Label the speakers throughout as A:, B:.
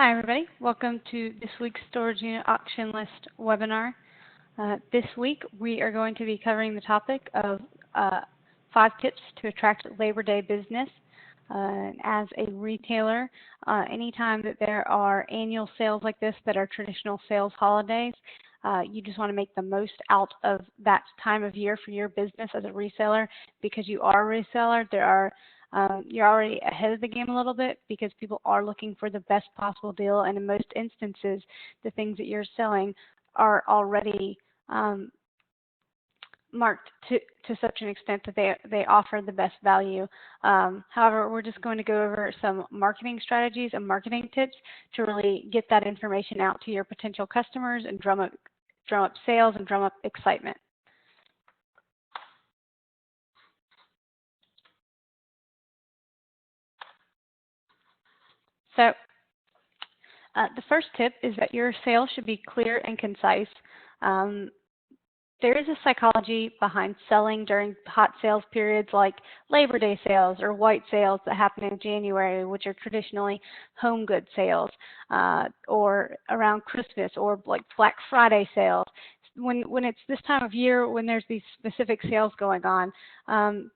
A: Hi, everybody. Welcome to this week's Storage Unit Auction List webinar. This week, we are going to be covering the topic of 5 tips to attract Labor Day business. As a retailer, anytime that there are annual sales like this that are traditional sales holidays, you just want to make the most out of that time of year for your business as a reseller. Because you are a reseller, you're already ahead of the game a little bit because people are looking for the best possible deal, and in most instances, the things that you're selling are already marked to such an extent that they offer the best value. However, we're just going to go over some marketing strategies and marketing tips to really get that information out to your potential customers and drum up sales and drum up excitement. So the first tip is that your sales should be clear and concise. There is a psychology behind selling during hot sales periods like Labor Day sales or white sales that happen in January, which are traditionally home good sales, or around Christmas, or like Black Friday sales. When it's this time of year, when there's these specific sales going on,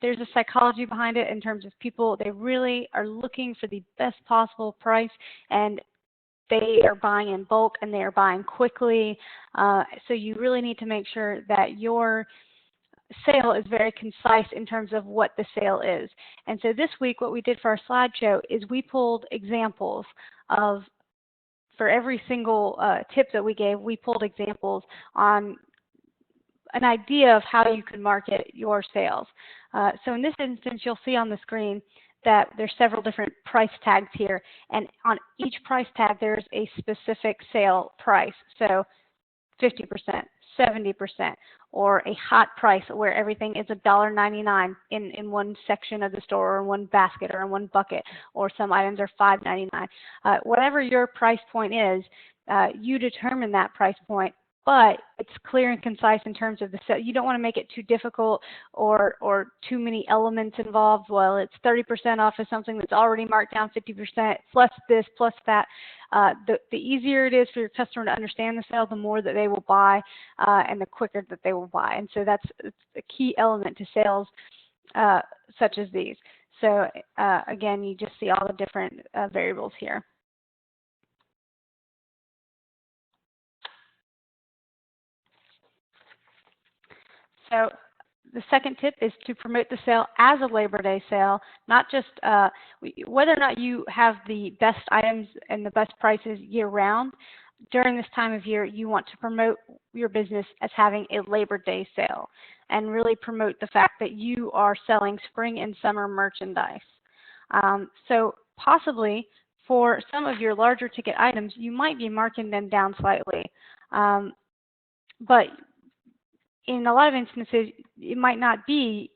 A: there's a psychology behind it in terms of people. They really are looking for the best possible price, and they are buying in bulk and they are buying quickly. So you really need to make sure that your sale is very concise in terms of what the sale is. And so this week, what we did for our slideshow is we pulled examples of, for every single tip that we gave, we pulled examples on an idea of how you could market your sales. So in this instance, you'll see on the screen that there's several different price tags here, and on each price tag there's a specific sale price. So 50%, 70%, or a hot price where everything is $1.99 in one section of the store, or in one basket, or in one bucket, or some items are $5.99. Whatever your price point is, you determine that price point, but it's clear and concise in terms of the sale. You don't want to make it too difficult or too many elements involved. Well, it's 30% off of something that's already marked down 50%, plus this, plus that. The easier it is for your customer to understand the sale, the more that they will buy, and the quicker that they will buy. And so that's a key element to sales such as these. So again, you just see all the different variables here. So the second tip is to promote the sale as a Labor Day sale, not just whether or not you have the best items and the best prices year-round. During this time of year, you want to promote your business as having a Labor Day sale and really promote the fact that you are selling spring and summer merchandise. So possibly for some of your larger ticket items, you might be marking them down slightly. But in a lot of instances, it might not be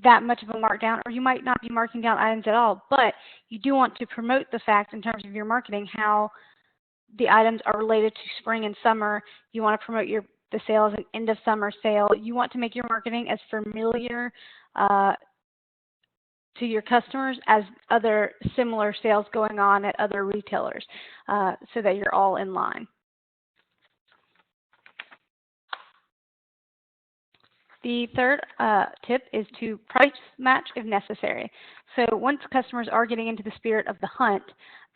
A: that much of a markdown, or you might not be marking down items at all, but you do want to promote the fact in terms of your marketing how the items are related to spring and summer. You want to promote the sale as an end of summer sale. You want to make your marketing as familiar to your customers as other similar sales going on at other retailers, so that you're all in line. The third tip is to price match if necessary. So once customers are getting into the spirit of the hunt,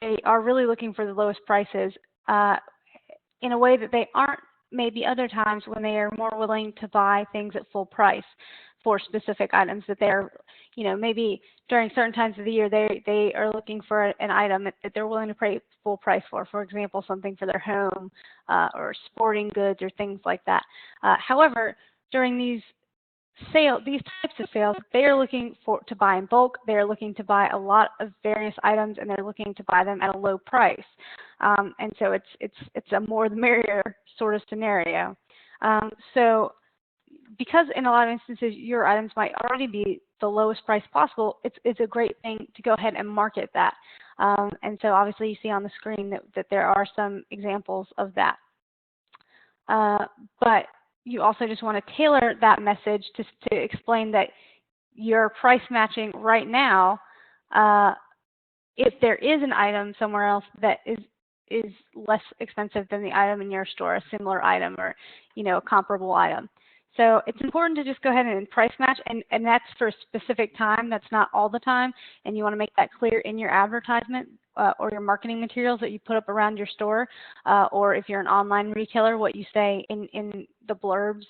A: they are really looking for the lowest prices in a way that they aren't maybe other times when they are more willing to buy things at full price for specific items that they're, maybe during certain times of the year they are looking for an item that they're willing to pay full price for. For example, something for their home or sporting goods or things like that. However, during these types of sales, they are looking to buy in bulk. They are looking to buy a lot of various items, and they're looking to buy them at a low price. And so it's a more the merrier sort of scenario. So because in a lot of instances your items might already be the lowest price possible, it's a great thing to go ahead and market that. And so obviously you see on the screen that there are some examples of that. But you also just want to tailor that message to explain that you're price matching right now. If there is an item somewhere else that is is less expensive than the item in your store, a similar item or, a comparable item. So it's important to just go ahead and price match, and that's for a specific time. That's not all the time, and you want to make that clear in your advertisement or your marketing materials that you put up around your store, or if you're an online retailer, what you say in the blurbs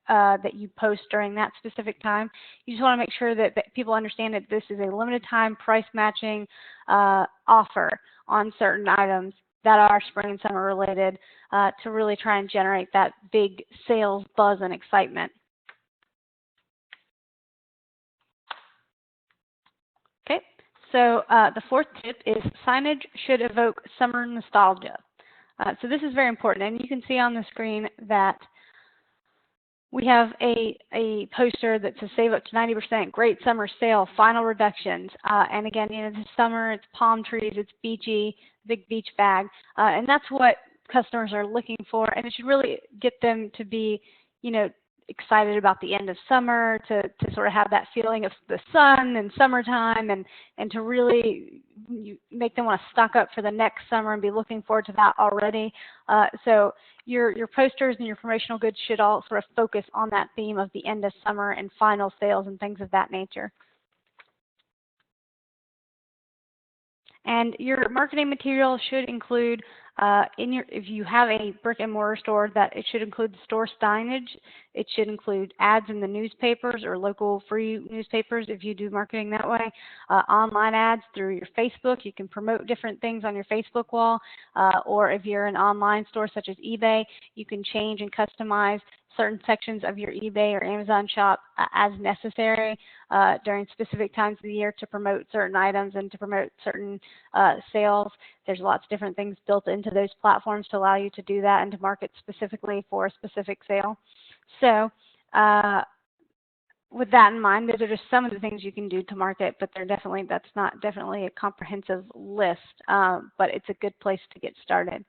A: that you post during that specific time. You just want to make sure that people understand that this is a limited time price matching offer on certain items that are spring and summer related to really try and generate that big sales buzz and excitement. Okay, so the fourth tip is signage should evoke summer nostalgia. So this is very important, and you can see on the screen that we have a poster that says save up to 90%, great summer sale, final reductions. And again, this summer, it's palm trees, it's beachy, big beach bag. And that's what customers are looking for. And it should really get them to be, excited about the end of summer, to sort of have that feeling of the sun and summertime, and to really make them want to stock up for the next summer and be looking forward to that already. So your posters and your promotional goods should all sort of focus on that theme of the end of summer and final sales and things of that nature. And your marketing material should include, if you have a brick and mortar store, that it should include the store signage. It should include ads in the newspapers or local free newspapers if you do marketing that way. Online ads through your Facebook. You can promote different things on your Facebook wall. Or if you're an online store such as eBay, you can change and customize certain sections of your eBay or Amazon shop as necessary during specific times of the year to promote certain items and to promote certain sales. There's lots of different things built into those platforms to allow you to do that and to market specifically for a specific sale. So with that in mind, those are just some of the things you can do to market, but that's not definitely a comprehensive list, but it's a good place to get started.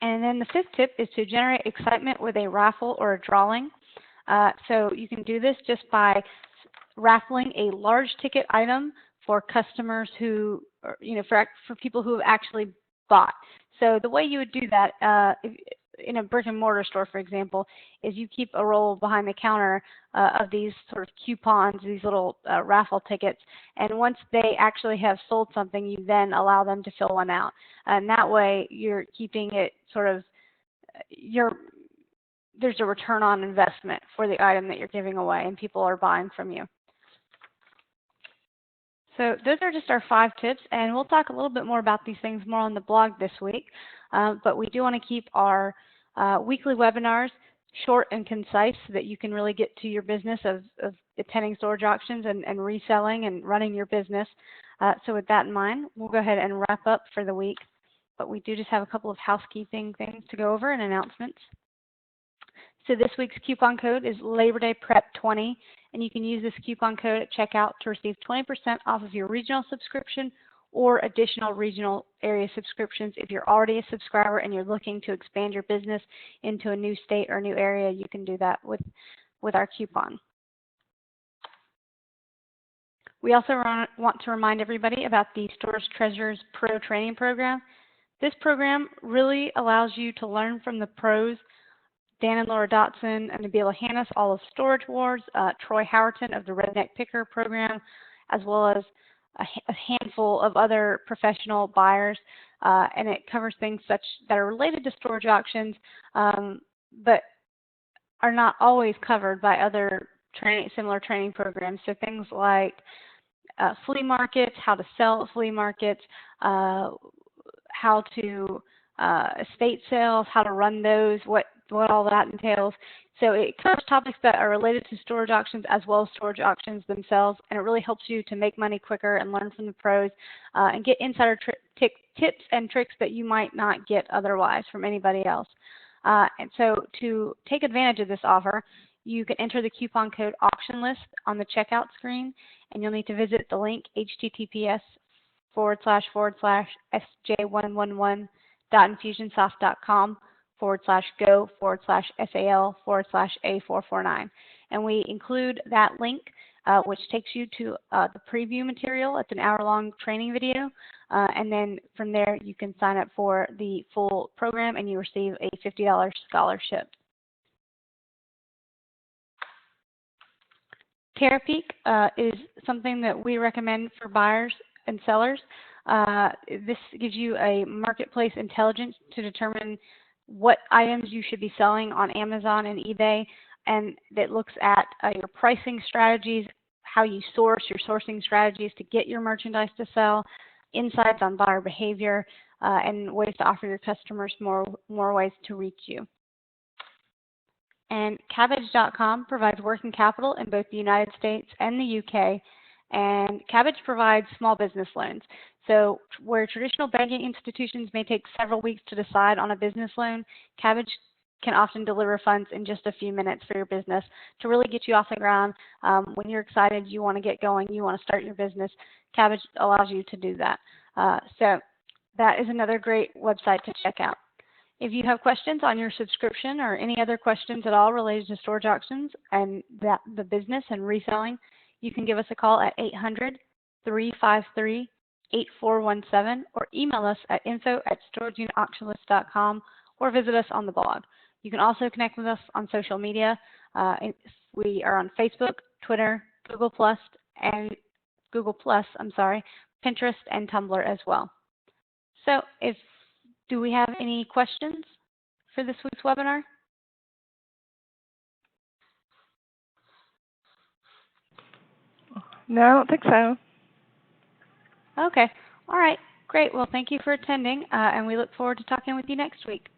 A: And then the fifth tip is to generate excitement with a raffle or a drawing. So you can do this just by raffling a large ticket item for customers who, for people who have actually bought. So the way you would do that in a brick and mortar store, for example, is you keep a roll behind the counter of these sort of coupons, these little raffle tickets, and once they actually have sold something, you then allow them to fill one out. And that way you're keeping it sort of, there's a return on investment for the item that you're giving away and people are buying from you. So those are just our 5 tips, and we'll talk a little bit more about these things more on the blog this week. But we do want to keep our weekly webinars short and concise so that you can really get to your business of attending storage auctions and reselling and running your business. So with that in mind, we'll go ahead and wrap up for the week. But we do just have a couple of housekeeping things to go over and announcements. So this week's coupon code is Labor Day Prep 20, and you can use this coupon code at checkout to receive 20% off of your regional subscription or additional regional area subscriptions. If you're already a subscriber and you're looking to expand your business into a new state or new area, you can do that with our coupon. We also want to remind everybody about the Stores Treasures Pro Training Program. This program really allows you to learn from the pros, Dan and Laura Dotson and Nabila Hannis, all of Storage Wars, Troy Howerton of the Redneck Picker program, as well as a handful of other professional buyers, and it covers things such that are related to storage auctions, but are not always covered by other similar training programs. So things like flea markets, how to sell at flea markets, how to estate sales, how to run those, what all that entails. So it covers topics that are related to storage auctions as well as storage auctions themselves, and it really helps you to make money quicker and learn from the pros and get insider tips and tricks that you might not get otherwise from anybody else. And so to take advantage of this offer, you can enter the coupon code auction list on the checkout screen, and you'll need to visit the link https://sj111.infusionsoft.com/go/SAL/A449. and we include that link, which takes you to the preview material. It's an hour-long training video, and then from there you can sign up for the full program and you receive a $50 scholarship. Terapeak is something that we recommend for buyers and sellers. This gives you a marketplace intelligence to determine what items you should be selling on Amazon and eBay, and that looks at your pricing strategies, how you source, your sourcing strategies to get your merchandise to sell, insights on buyer behavior, and ways to offer your customers more ways to reach you. And Kabbage.com provides working capital in both the United States and the UK. And Kabbage provides small business loans. So where traditional banking institutions may take several weeks to decide on a business loan, Kabbage can often deliver funds in just a few minutes for your business to really get you off the ground. When you're excited, you want to get going, you want to start your business, Kabbage allows you to do that. So that is another great website to check out. If you have questions on your subscription or any other questions at all related to storage auctions and the business and reselling, you can give us a call at 800-353-8417 or email us at info@storageunitauctionlist.com or visit us on the blog. You can also connect with us on social media. We are on Facebook, Twitter, Google+, Pinterest, and Tumblr as well. So do we have any questions for this week's webinar?
B: No, I don't think so.
A: Okay. All right. Great. Well, thank you for attending, and we look forward to talking with you next week.